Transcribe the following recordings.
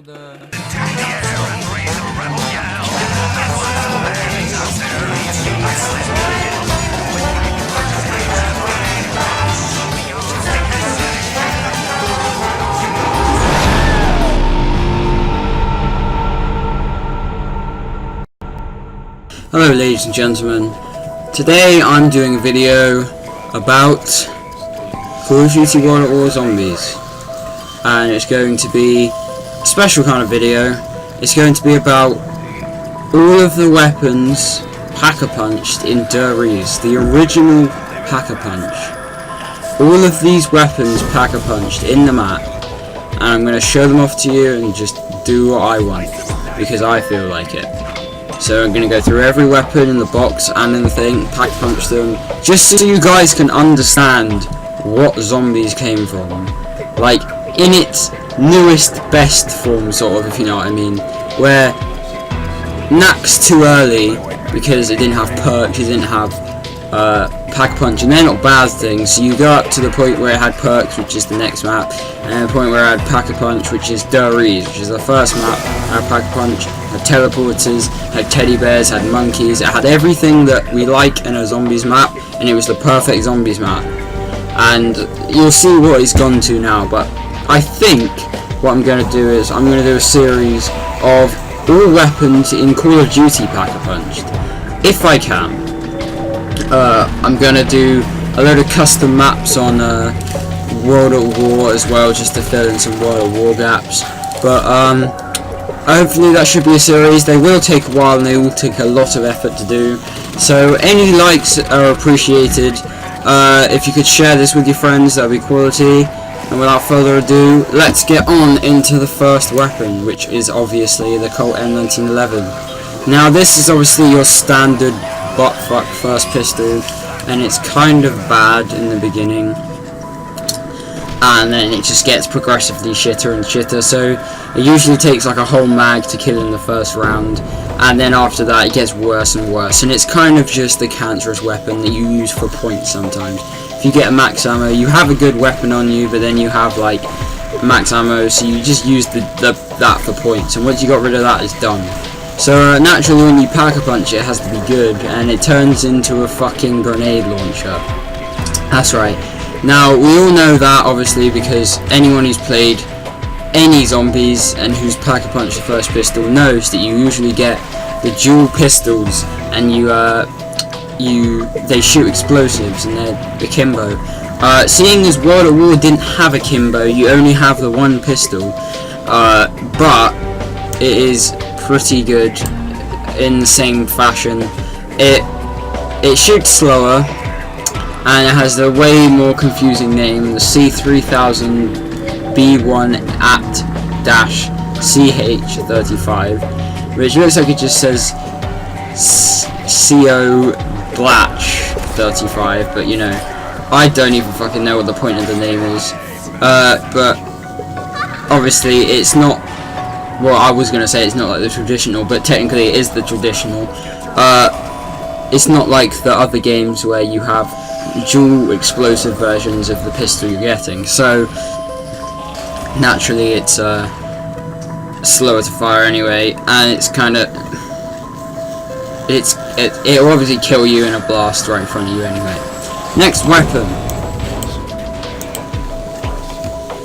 the... Hello ladies and gentlemen, today I'm doing a video about Call of Duty World at War Zombies, and it's going to be a special kind of video. It's going to be about all of the weapons Pack-a-Punched in Reise, the original Pack-a-Punch. All of these weapons Pack-a-Punched in the map, and I'm going to show them off to you and just do what I want, because I feel like it. So I'm going to go through every weapon in the box and in the thing, pack-punch them, just so you guys can understand what zombies came from. Like, in its newest, best form, sort of, if you know what I mean. Where Knack's too early, because it didn't have perks, it didn't have pack-punch, and they're not bad things. So you go up to the point where it had perks, which is the next map, and the point where it had pack-a-punch, which is Reise, which is the first map. Had pack-a-punch, had teleporters, had teddy bears, had monkeys. It had everything that we like in a zombies map, and it was the perfect zombies map. And you'll see what it's gone to now, but I think what I'm going to do is I'm going to do a series of all weapons in Call of Duty Pack-a-Punched, if I can. I'm going to do a load of custom maps on World at War as well, just to fill in some World at War gaps. But hopefully that should be a series. They will take a while and they will take a lot of effort to do. So any likes are appreciated. If you could share this with your friends, that would be quality. And without further ado, let's get on into the first weapon, which is obviously the Colt M1911. Now this is obviously your standard buttfuck first pistol, and it's kind of bad in the beginning, and then it just gets progressively shitter and shitter. So it usually takes like a whole mag to kill in the first round, and then after that it gets worse and worse, and it's kind of just a cancerous weapon that you use for points sometimes. If you get a max ammo, you have a good weapon on you, but then you have like max ammo, so you just use that for points, and once you got rid of that, it's done. So naturally when you pack-a-punch it has to be good, and it turns into a fucking grenade launcher. That's right. Now we all know that obviously, because anyone who's played any zombies and who's pack-a-punched the first pistol knows that you usually get the dual pistols, and they shoot explosives, and they're the kimbo. Seeing as World at War didn't have a kimbo, you only have the one pistol, but it is pretty good in the same fashion. It shoots slower, and it has the way more confusing name, the C3000B1-CH35, which looks like it just says CO Blatch 35, but you know, I don't even fucking know what the point of the name is. But obviously it's not, well, I was gonna say it's not like the traditional, but technically it is the traditional. It's not like the other games where you have dual explosive versions of the pistol you're getting, so naturally it's slower to fire anyway, and it's kind of, it'll obviously kill you in a blast right in front of you anyway. Next weapon,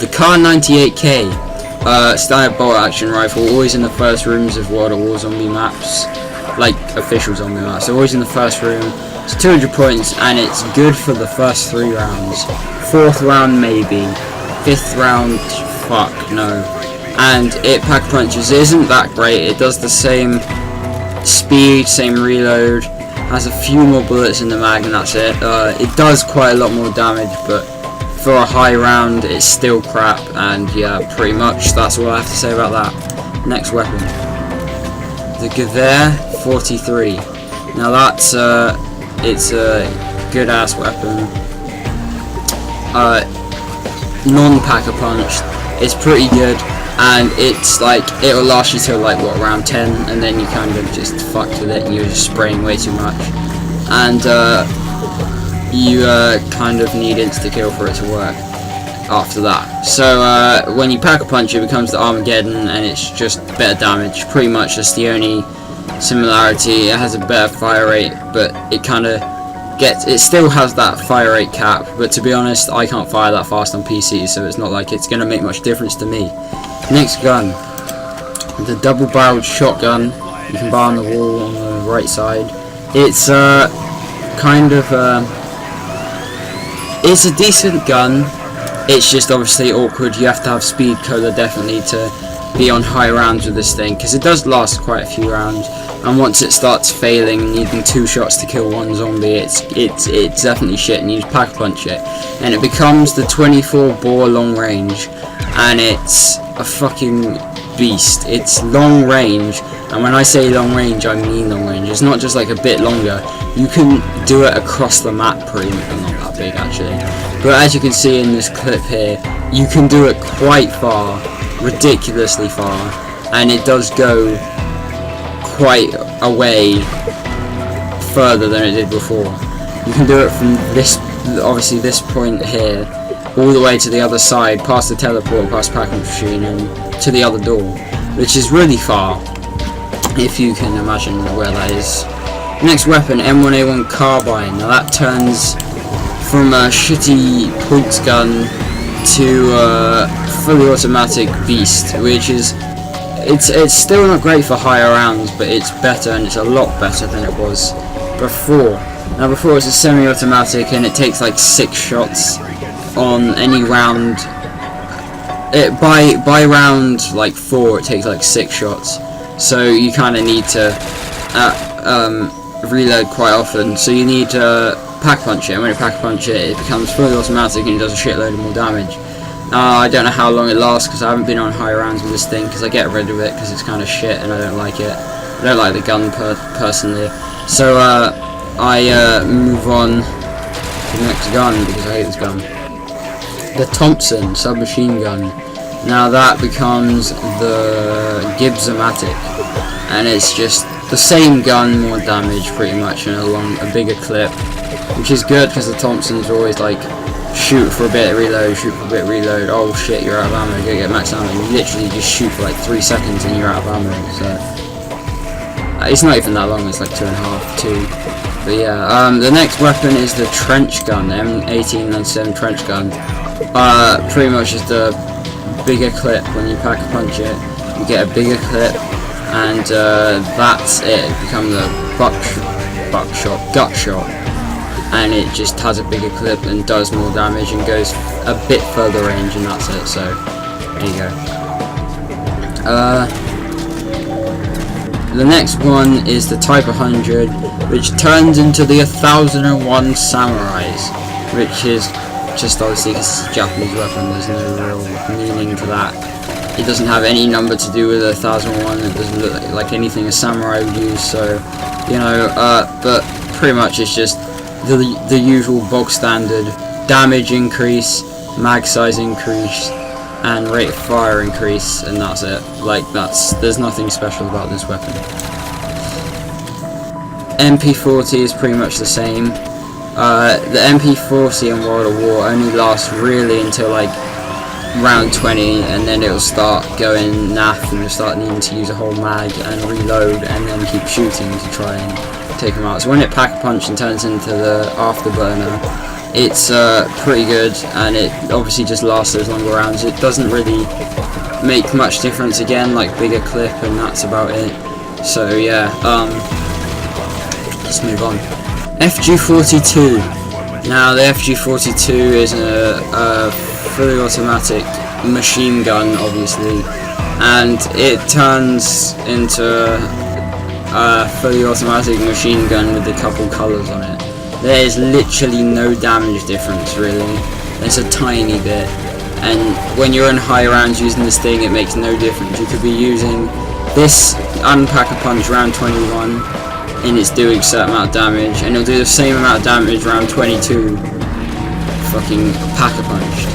the Kar98K. Standard bolt action rifle, always in the first rooms of World at War zombie maps, like official zombie maps. So always in the first room. It's 200 points, and it's good for the first 3 rounds. 4th round maybe, 5th round, fuck no. And it pack-punches. It isn't that great. It does the same speed, same reload, has a few more bullets in the mag, and that's it. It does quite a lot more damage, but for a high round it's still crap, and yeah, pretty much that's all I have to say about that. Next weapon, the Gewehr 43. Now that's it's a good ass weapon, non-pack-a-punched. It's pretty good, and it's like, it'll last you till like what, round 10, and then you kind of just fucked with it and you're just spraying way too much, and you kind of need insta-kill for it to work. after that. So when you Pack-a-Punch, it becomes the Armageddon, and it's just better damage. Pretty much that's the only similarity. It has a better fire rate, but it kind of it still has that fire rate cap, but to be honest, I can't fire that fast on PC, so it's not like it's going to make much difference to me. Next gun, the double-barreled shotgun. You can buy on the wall on the right side. It's kind of it's a decent gun. It's just obviously awkward. You have to have speed cola definitely to be on high rounds with this thing, because it does last quite a few rounds, and once it starts failing, needing 2 shots to kill 1 zombie, it's definitely shit, and you just Pack-a-Punch it, and it becomes the 24 bore long range, and it's a fucking beast. It's long range, and when I say long range, I mean long range. It's not just like a bit longer. You can do it across the map pretty much. Not that big actually, but as you can see in this clip here, you can do it quite far, ridiculously far, and it does go quite a way further than it did before. You can do it from this, obviously this point here, all the way to the other side, past the teleport, past packing machine, and to the other door, which is really far, if you can imagine where that is. Next weapon, M1A1 carbine. Now that turns from a shitty pulse gun to a fully automatic beast, which is it's still not great for higher rounds, but it's better, and it's a lot better than it was before. Now before it was a semi-automatic, and it takes like 6 shots on any round. By round like 4, it takes like 6 shots, so you kind of need to reload quite often. So you need to Pack-a-Punch it, and when you Pack-a-Punch it, it becomes fully automatic and it does a shitload of more damage. I don't know how long it lasts, because I haven't been on high rounds with this thing, because I get rid of it because it's kind of shit and I don't like it. I don't like the gun personally. So I move on to the next gun, because I hate this gun. The Thompson submachine gun. Now that becomes the Gibbs-O-Matic, and it's just the same gun, more damage pretty much, and a bigger clip, which is good because the Thompson's always like shoot for a bit, reload, shoot for a bit, reload. Oh shit, you're out of ammo, go get max ammo. You literally just shoot for like 3 seconds and you're out of ammo. So it's not even that long. It's like 2.5, 2. But yeah, the next weapon is the trench gun, the M1897 trench gun. Pretty much just a bigger clip. When you Pack-a-Punch it, you get a bigger clip, and that's it. It becomes a gut shot, and it just has a bigger clip and does more damage and goes a bit further range, and that's it. So there you go. The next one is the Type 100, which turns into the 1001 Samurais, which is just obviously because it's a Japanese weapon. There's no real meaning to that. It doesn't have any number to do with 1001. It doesn't look like anything a samurai would use. So, you know, but pretty much it's just the usual bog standard damage increase, mag size increase, and rate of fire increase, and that's it. Like there's nothing special about this weapon. MP40 is pretty much the same. The MP40 in World of War only lasts really until like round 20, and then it'll start going naff, and you'll start needing to use a whole mag and reload and then keep shooting to try and take them out. So when it Pack-a-Punch and turns into the afterburner, it's pretty good, and it obviously just lasts those longer rounds. It doesn't really make much difference, again, like bigger clip, and that's about it. So yeah, let's move on. FG42. Now the FG42 is a fully automatic machine gun, obviously, and it turns into a fully automatic machine gun with a couple colours on it. There is literally no damage difference, really. There's a tiny bit, and when you're in high rounds using this thing, it makes no difference. You could be using this Pack-a-Punch round 21, and it's doing a certain amount of damage, and it'll do the same amount of damage round 22 fucking Pack-a-Punched.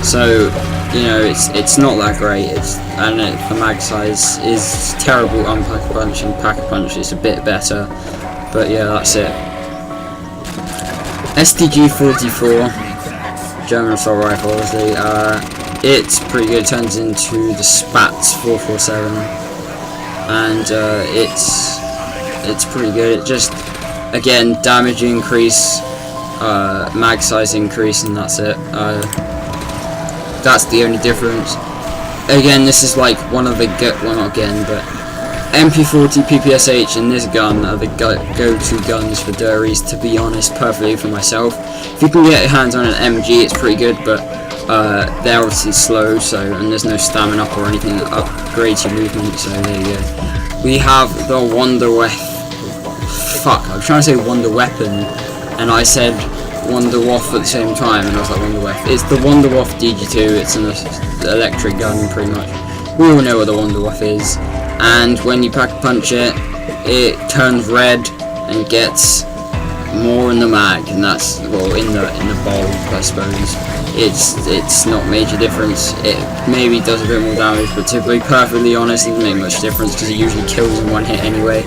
So, you know, it's not that great. The mag size is terrible on Pack-a-Punch, and Pack-a-Punch is a bit better. But yeah, that's it. STG-44. German assault rifle, obviously. It's pretty good. It turns into the Spats 447, and it's pretty good. It just, again, damage increase, mag size increase, and that's it. That's the only difference. Again, this is like one of the well, not again, but MP40, PPSH, and this gun are the go-to guns for Reise, to be honest, perfectly for myself. If you can get your hands on an MG, it's pretty good, but they're obviously slow, and there's no stamina up or anything that upgrades your movement, so there you go. We have the Wonder Fuck, I was trying to say Wonder Weapon, and I said Wonder Waff at the same time, and I was like Wonder Waff. It's the Wonder Waff DG2, it's an electric gun, pretty much. We all know what the Wonder Waff is. And when you pack-a-punch it, it turns red and gets more in the mag, and that's, well, in the bulb, I suppose. It's not major difference. It maybe does a bit more damage, but to be perfectly honest, it doesn't make much difference because it usually kills in one hit anyway.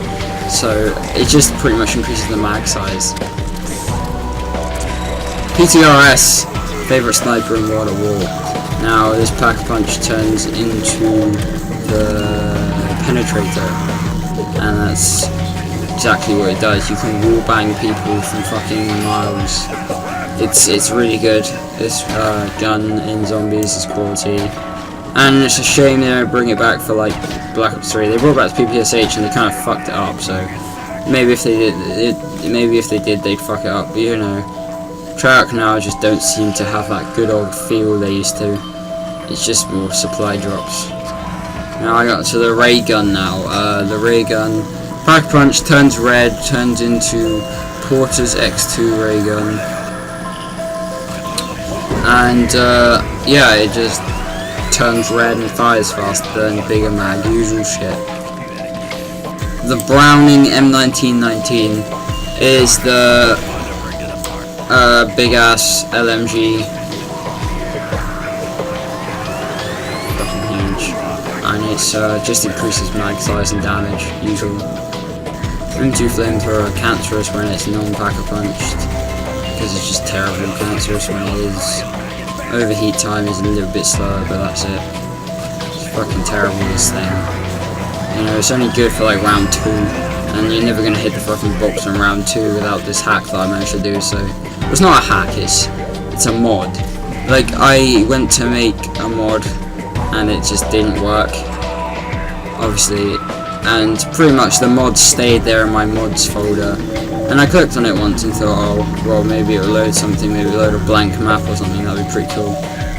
So it just pretty much increases the mag size. PTRS, favorite sniper in World at War. Now this pack-a-punch turns into the Penetrator, and that's exactly what it does. You can wall bang people from fucking miles. It's really good. This gun in zombies is quality, and it's a shame they don't bring it back for like Black Ops 3. They brought back the PPSH and they kind of fucked it up. So maybe if they did, they'd fuck it up. But you know, Treyarch now just don't seem to have that good old feel they used to. It's just more supply drops. Now I got to the ray gun now. The ray gun, pack-a-punch, turns red, turns into Porter's X2 ray gun, and yeah, it just turns red and fires faster and bigger mag, usual shit. The Browning M1919 is the big ass LMG. And it's just increases mag size and damage, usual. M2 flamethrower, cancerous when it's non-pack-a-punched, because it's just terribly cancerous when it is. Overheat time is a little bit slower, but that's it. It's fucking terrible, this thing. You know, it's only good for like round 2, and you're never gonna hit the fucking box on round 2 without this hack that I managed to do, so. It's not a hack, it's a mod. Like, I went to make a mod, and it just didn't work, obviously, and pretty much the mod stayed there in my mods folder, and I clicked on it once and thought, oh, well, maybe it'll load something, maybe it'll load a blank map or something, that'd be pretty cool,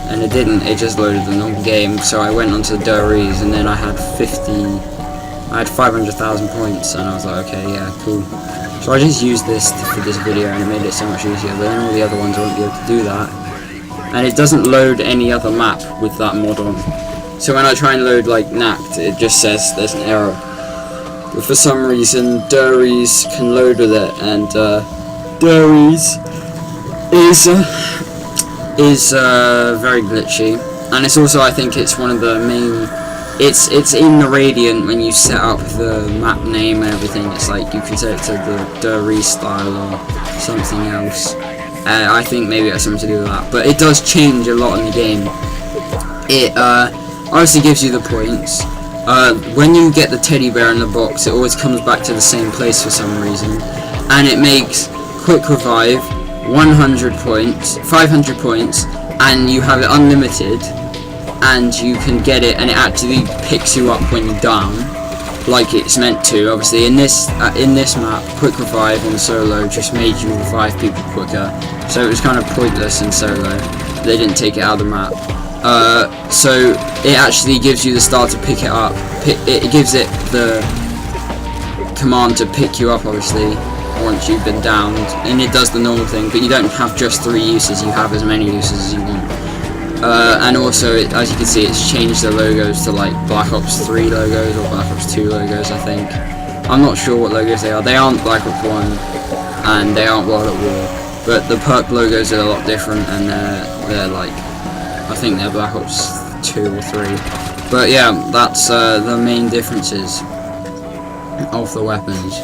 and it didn't, it just loaded the normal game. So I went onto the Reise, and then I had 500,000 points, and I was like, okay, yeah, cool. So I just used this for this video, and it made it so much easier, but then all the other ones I won't be able to do that. And it doesn't load any other map with that mod on. So when I try and load like Nact, it just says there's an error. But for some reason, Reise can load with it, and Reise is very glitchy. And it's also, I think it's one of the main. It's in the Radiant when you set up the map name and everything. It's like you can set it to the Reise style or something else. I think maybe it has something to do with that, but it does change a lot in the game. It obviously gives you the points. When you get the teddy bear in the box, it always comes back to the same place for some reason, and it makes quick revive 100 points, 500 points, and you have it unlimited, and you can get it, and it actually picks you up when you're down, like it's meant to. Obviously, in this map, quick revive on solo just made you revive people quicker, so it was kind of pointless in solo. They didn't take it out of the map. So it actually gives you the start to pick it up. It gives it the command to pick you up, obviously, once you've been downed, and it does the normal thing, but you don't have just 3 uses, you have as many uses as you want. And also, as you can see, it's changed the logos to like Black Ops 3 logos or Black Ops 2 logos, I think. I'm not sure what logos they are. They aren't Black Ops 1, and they aren't World at War, but the perk logos are a lot different, and they're like, I think they're Black Ops 2 or 3. But yeah, that's the main differences of the weapons.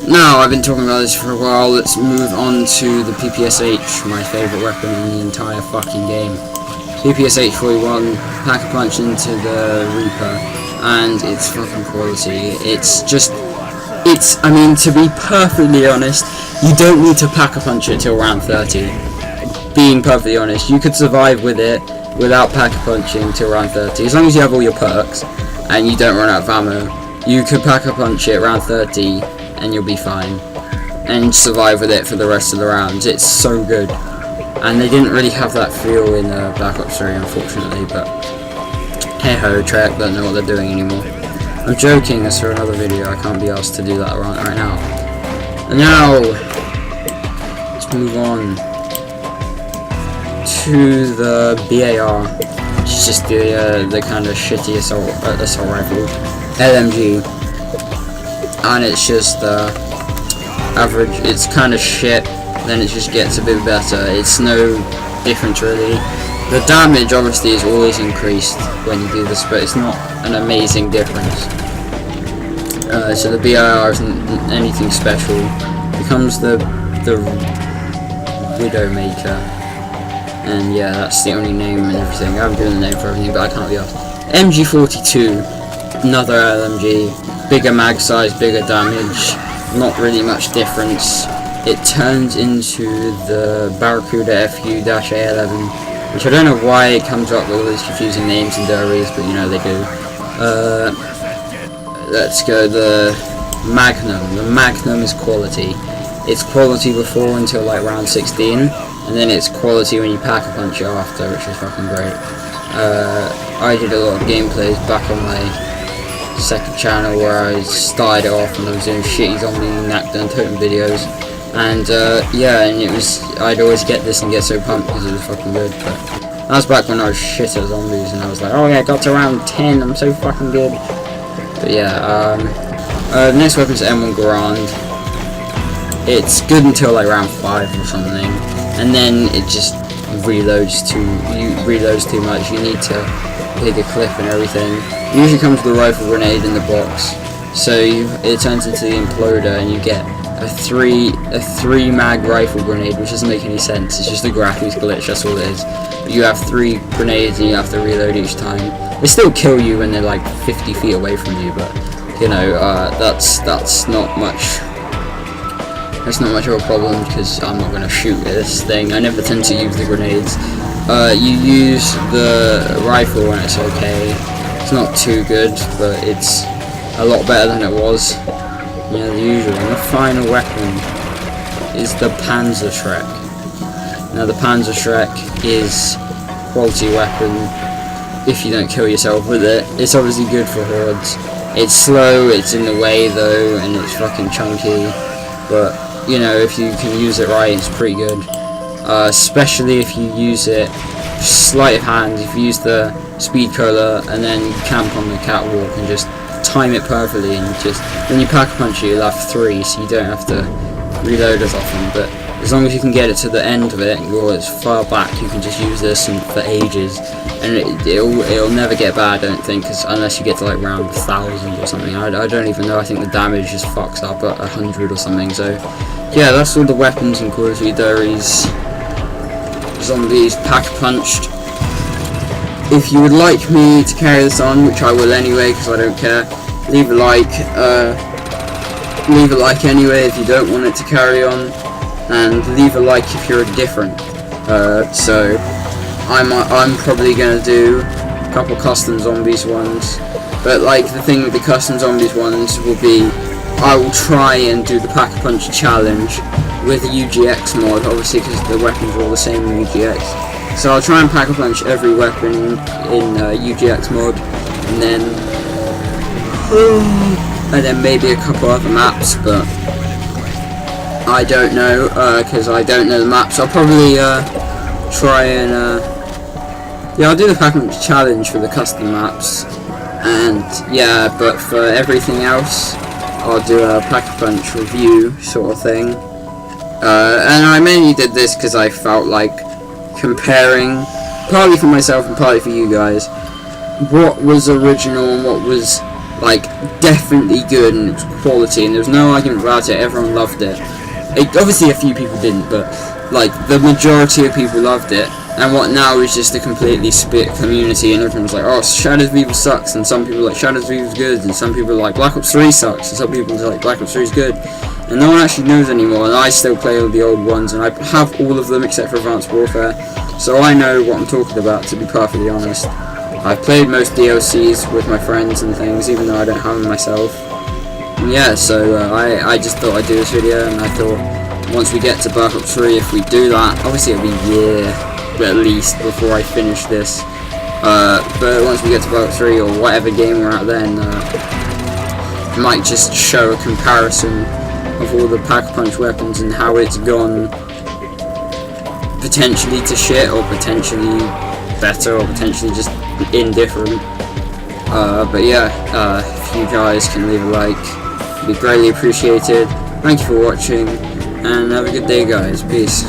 Now, I've been talking about this for a while, let's move on to the PPSH, my favourite weapon in the entire fucking game. PPSH 41, Pack-a-Punch into the Reaper, and it's fucking quality. I mean, to be perfectly honest, you don't need to Pack-a-Punch it till round 30. Being perfectly honest, you could survive with it without Pack-a-Punching till round 30. As long as you have all your perks, and you don't run out of ammo, you could Pack-a-Punch it round 30, and you'll be fine, and survive with it for the rest of the rounds. It's so good, and they didn't really have that feel in Black Ops 3, unfortunately, but hey ho, Treyarch don't know what they're doing anymore. I'm joking, that's for another video, I can't be asked to do that right now. And now, let's move on to the BAR, which is just the kind of shitty assault rifle, LMG. And it's just average. It's kind of shit, then it just gets a bit better. It's no difference really. The damage obviously is always increased when you do this, but it's not an amazing difference. So the BIR isn't anything special. It becomes the Widowmaker, and yeah, that's the only name and everything. I haven't given the name for everything, but I can't be asked. MG42, another LMG. Bigger mag size, bigger damage, not really much difference. It turns into the Barracuda FU-A11, which I don't know why it comes up with all these confusing names and derries, but you know they do. Let's go the Magnum. The Magnum is quality. It's quality before until like round 16, and then it's quality when you Pack-a-Punch it after, which is fucking great. I did a lot of gameplays back on my second channel where I started it off and I was doing shitty zombie knockdown totem videos, and yeah, and I'd always get this and get so pumped because it was fucking good. But that was back when I was shit at zombies and I was like, oh yeah, I got to round 10, I'm so fucking good. But yeah, the next weapon is M1 Garand. It's good until like round 5 or something, and then it just reloads too much. You need to pick a clip and everything. It usually comes with a rifle grenade in the box, so it turns into the imploder and you get a three mag rifle grenade, which doesn't make any sense. It's just a graphics glitch, that's all it is. You have 3 grenades and you have to reload each time. They still kill you when they're like 50 feet away from you, but you know, that's not much. That's not much of a problem because I'm not going to shoot this thing. I never tend to use the grenades. You use the rifle when it's okay. It's not too good, but it's a lot better than it was. You know, the usual. And the final weapon is the Panzerschreck. Now the Panzerschreck is a quality weapon if you don't kill yourself with it. It's obviously good for hordes. It's slow, it's in the way though, and it's fucking chunky, but you know, if you can use it right, it's pretty good. Especially if you use it sleight of hand, if you use the speed cola and then camp on the catwalk and just time it perfectly, and just when you Pack-a-Punch it, you'll have 3, so you don't have to reload as often. But as long as you can get it to the end of it and go as far back, you can just use this for ages, and it'll never get bad, I don't think, unless you get to like round 1000 or something. I don't even know. I think the damage just fucks up at 100 or something. So yeah, that's all the weapons and Call of Duty Diaries zombies Pack-a-Punched. If you would like me to carry this on, which I will anyway because I don't care, leave a like. Leave a like anyway if you don't want it to carry on, and leave a like if you're indifferent. So I'm probably gonna do a couple custom zombies ones, but like the thing with the custom zombies ones will be I will try and do the Pack-a-Punch challenge with the UGX mod, obviously because the weapons are all the same in UGX. So I'll try and Pack-a-Punch every weapon in UGX mod, and then maybe a couple other maps, but I don't know because I don't know the maps. I'll probably try and yeah, I'll do the Pac-Man challenge for the custom maps, and yeah, but for everything else I'll do a Pack-a-Punch review sort of thing. And I mainly did this because I felt like comparing, partly for myself and partly for you guys, what was original and what was like definitely good and it was quality, and there was no argument about it. Everyone loved it. Obviously a few people didn't, but like the majority of people loved it. And what now is just a completely split community, and everyone's like, oh, Shadows of Evil sucks, and some people are like Shadows of Evil is good, and some people are like Black Ops 3 sucks, and some people are like Black Ops 3 is good, and no one actually knows anymore. And I still play all the old ones, and I have all of them except for Advanced Warfare, so I know what I'm talking about, to be perfectly honest. I've played most DLCs with my friends and things, even though I don't have them myself. And yeah, so I just thought I'd do this video, and I thought once we get to Black Ops 3, if we do that, obviously it'll be a year at least before I finish this, but once we get to Black Ops 3 or whatever game we're at then, I might just show a comparison of all the Pack-a-Punch weapons and how it's gone potentially to shit, or potentially better, or potentially just indifferent. But yeah, if you guys can leave a like, it'd be greatly appreciated. Thank you for watching, and have a good day, guys. Peace.